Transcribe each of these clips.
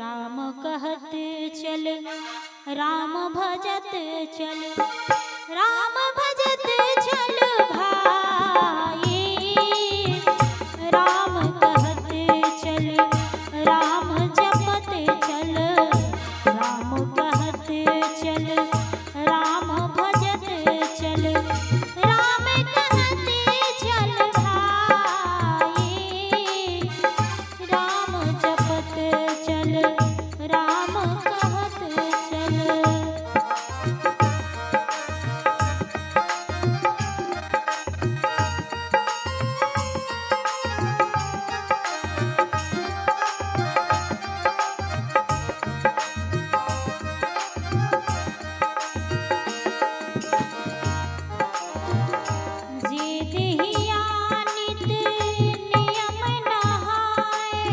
राम कहत चल, राम भजत चल, राम भजत चल भाई। राम कहत चल, राम जपत चल, राम कहत चल, राम भजत चल, राम कहत चल भाई। राम जपत चल, राम कहत चल। जे देहिया नित नियम नहाए,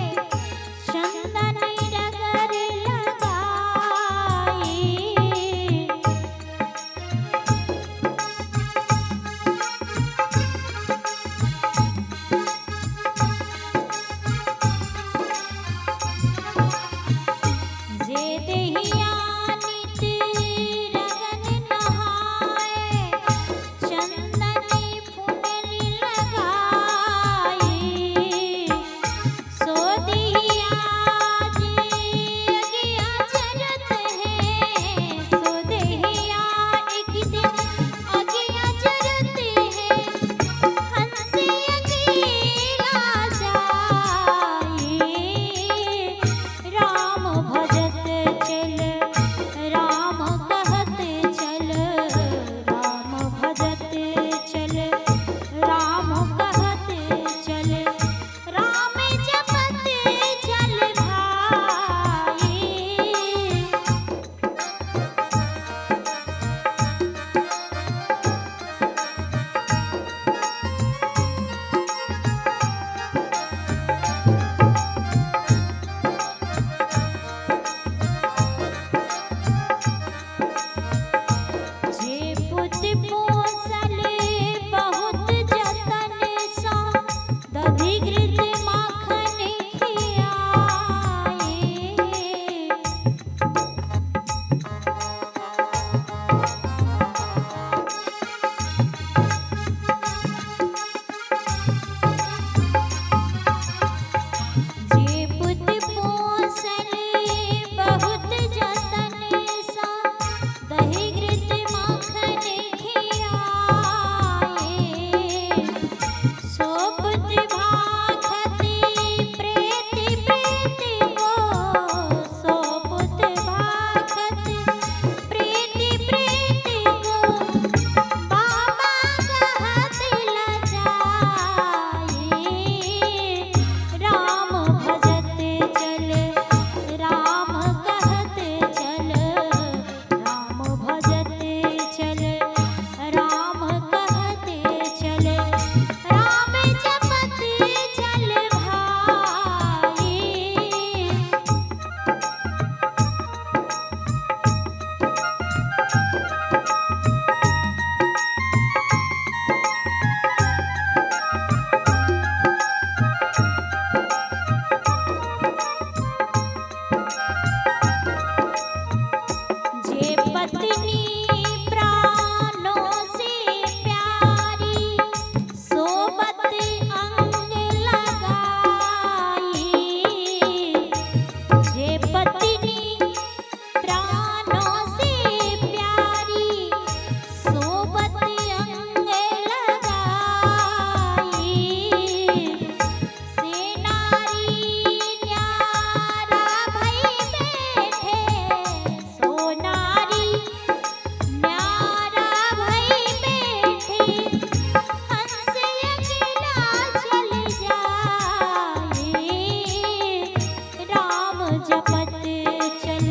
चंदन रगर लगाए। जे देहिया नित रगन नहाए, चंदन फुनरी लगाए। सो देहिया जे अगिया जरत है, सो देहिया एक दिन अगिया जरत है। हंस अकेला जाए, राम भजत चल, राम कहत चल, राम भजत चल, राम कहत चल, राम जपत चल भाई। जे पुत पोसल बहुत जतन सा, दधि घृत माखन खियाए। जे पुत पोसल बहुत जतन सा, दही घृत माखन खियाए। सो पुत भाखत प्रेत प्रेत को, सो पुत भाखत प्रेत प्रेत को, बाबा कहत लजाए। राम भजत चल, राम कहत चल, राम भजत चल, राम कहत चल, राम जपत चल भाई। जे पत्नी प्राणों से प्यारी, सोबत अंग लगाई। जे पत्नी प्राणों से प्यारी, सोबत अंग लगाई। से नारी न्यारा भई बैठे, सो नारी न्यारा भई बैठे। हंस अकेला चल जाए, राम जपत चल,